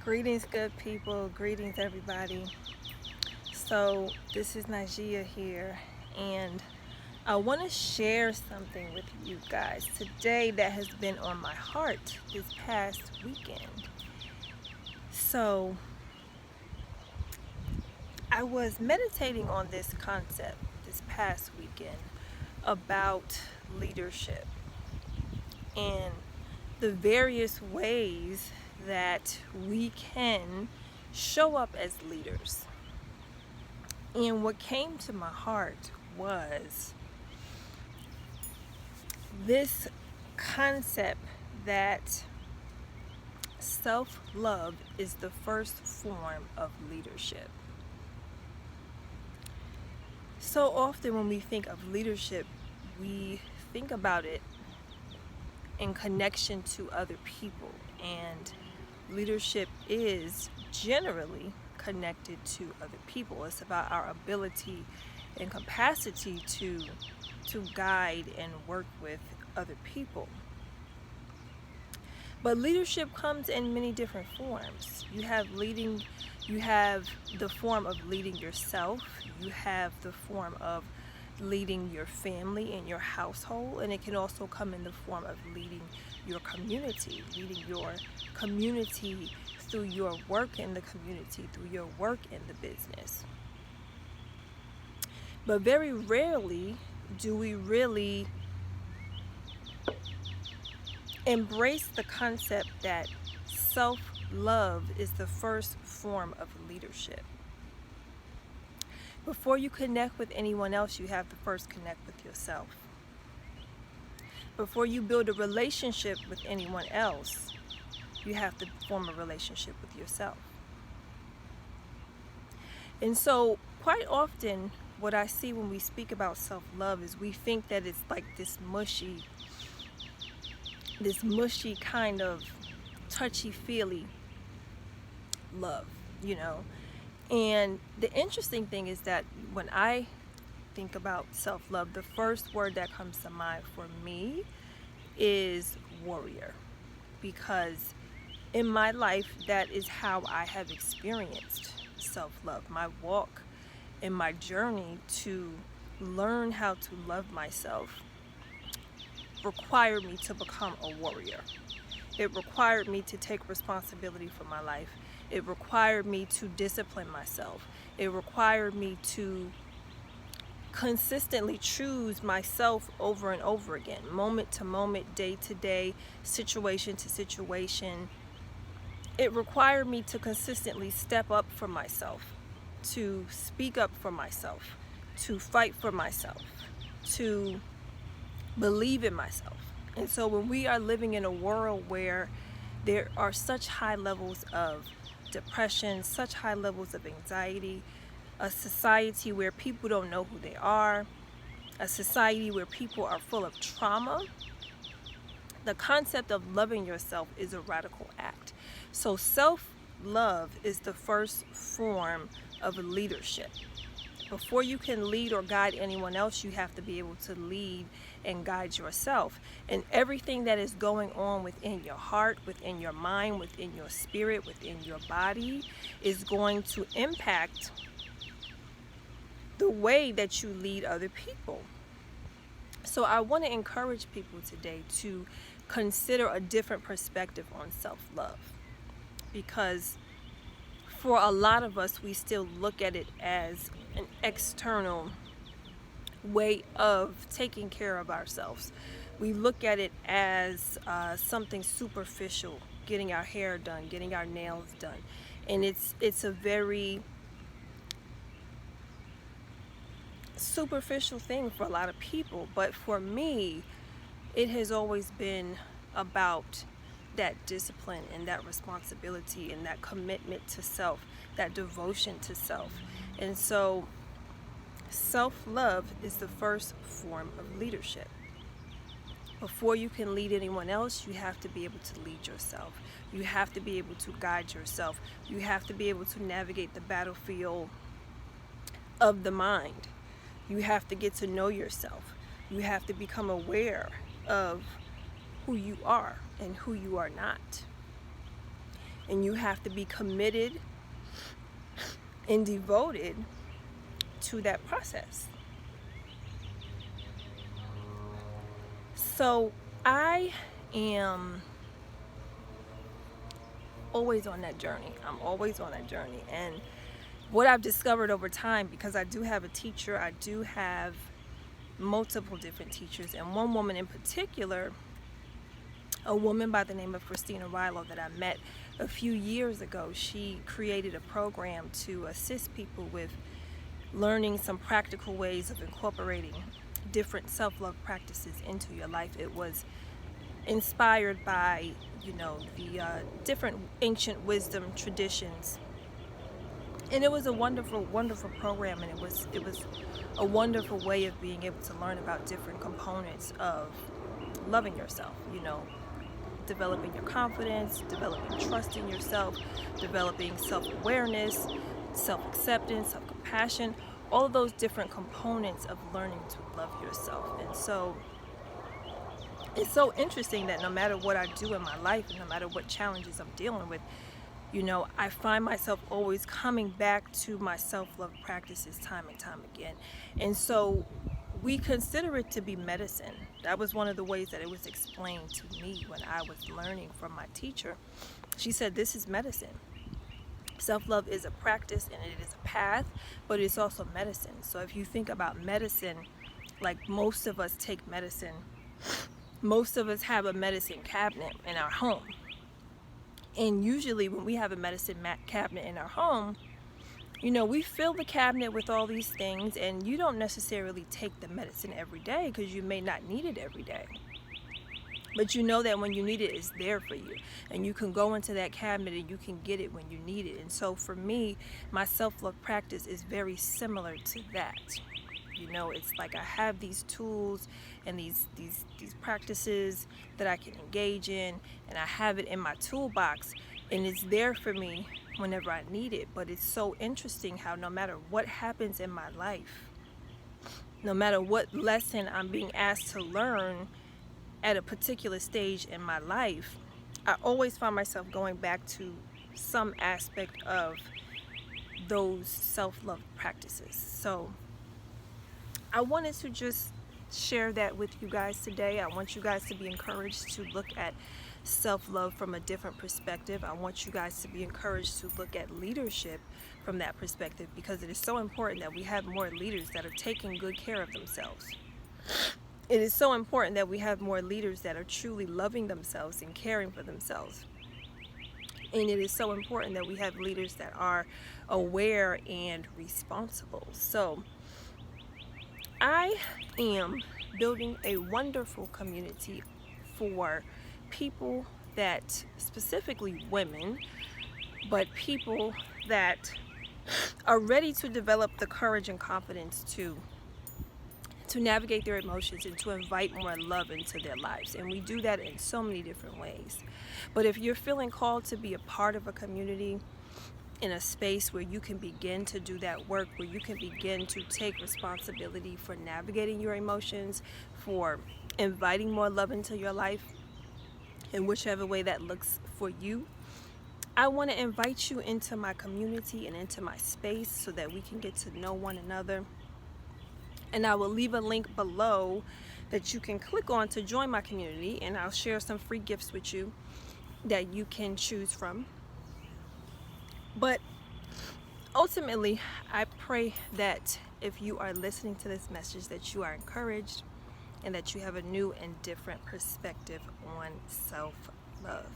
Greetings, good people. Greetings, everybody. So, this is Najia here, and I want to share something with you guys today that has been on my heart this past weekend. So, I was meditating on this concept this past weekend about leadership and the various ways that we can show up as leaders. And what came to my heart was this concept that self-love is the first form of leadership. So often when we think of leadership, we think about it in connection to other people, and leadership is generally connected to other people. It's about our ability and capacity to guide and work with other people. But leadership comes in many different forms. You have the form of leading yourself. You have the form of leading your family and your household, and it can also come in the form of leading your community through your work in the community, through your work in the business. But very rarely do we really embrace the concept that self-love is the first form of leadership. Before you connect with anyone else, you have to first connect with yourself. Before you build a relationship with anyone else, you have to form a relationship with yourself. And so quite often what I see when we speak about self-love is we think that it's like this mushy kind of touchy-feely love, And the interesting thing is that when I think about self-love, the first word that comes to mind for me is warrior, because in my life, that is how I have experienced self-love. My walk and my journey to learn how to love myself required me to become a warrior. It required me to take responsibility for my life. It required me to discipline myself. It required me to consistently choose myself over and over again, moment to moment, day to day, situation to situation. It required me to consistently step up for myself, to speak up for myself, to fight for myself, to believe in myself. And so when we are living in a world where there are such high levels of depression, such high levels of anxiety, a society where people don't know who they are, a society where people are full of trauma, the concept of loving yourself is a radical act. So self-love is the first form of leadership. Before you can lead or guide anyone else, you have to be able to lead and guide yourself. And everything that is going on within your heart, within your mind, within your spirit, within your body is going to impact the way that you lead other people. So I want to encourage people today to consider a different perspective on self-love, because for a lot of us, we still look at it as an external way of taking care of ourselves. We look at it as something superficial, getting our hair done, getting our nails done. And it's a very superficial thing for a lot of people. But for me, it has always been about that discipline and that responsibility and that commitment to self, that devotion to self. And so self-love is the first form of leadership. Before you can lead anyone else, you have to be able to lead yourself. You have to be able to guide yourself. You have to be able to navigate the battlefield of the mind. You have to get to know yourself. You have to become aware of who you are and who you are not. And you have to be committed and devoted to that process. So I am always on that journey. I'm always on that journey. And what I've discovered over time, because I do have a teacher, I do have multiple different teachers, and one woman in particular, a woman by the name of Christina Rilo that I met a few years ago. She created a program to assist people with learning some practical ways of incorporating different self-love practices into your life. It was inspired by, the different ancient wisdom traditions. And it was a wonderful, wonderful program, and it was a wonderful way of being able to learn about different components of loving yourself, developing your confidence, developing trust in yourself, developing self-awareness, self-acceptance, self-compassion, all of those different components of learning to love yourself. And so it's so interesting that no matter what I do in my life, and no matter what challenges I'm dealing with, I find myself always coming back to my self-love practices time and time again. And so we consider it to be medicine. That was one of the ways that it was explained to me when I was learning from my teacher. She said, this is medicine. Self-love is a practice and it is a path, but it's also medicine. So if you think about medicine, like most of us take medicine, most of us have a medicine cabinet in our home. And usually when we have a medicine cabinet in our home, we fill the cabinet with all these things, and you don't necessarily take the medicine every day because you may not need it every day. But you know that when you need it, it's there for you. And you can go into that cabinet and you can get it when you need it. And so for me, my self-love practice is very similar to that. It's like I have these tools and these practices that I can engage in, and I have it in my toolbox, and it's there for me whenever I need it. But it's so interesting how no matter what happens in my life, no matter what lesson I'm being asked to learn at a particular stage in my life, I always find myself going back to some aspect of those self-love practices. So I wanted to just share that with you guys today. I want you guys to be encouraged to look at self-love from a different perspective. I want you guys to be encouraged to look at leadership from that perspective, because it is so important that we have more leaders that are taking good care of themselves. It is so important that we have more leaders that are truly loving themselves and caring for themselves. And it is so important that we have leaders that are aware and responsible. So I am building a wonderful community for people that, specifically women, but people that are ready to develop the courage and confidence to navigate their emotions and to invite more love into their lives. And we do that in so many different ways. But if you're feeling called to be a part of a community, in a space where you can begin to do that work, where you can begin to take responsibility for navigating your emotions, for inviting more love into your life, in whichever way that looks for you, I want to invite you into my community and into my space so that we can get to know one another. And I will leave a link below that you can click on to join my community, and I'll share some free gifts with you that you can choose from. But ultimately, I pray that if you are listening to this message, that you are encouraged and that you have a new and different perspective on self-love.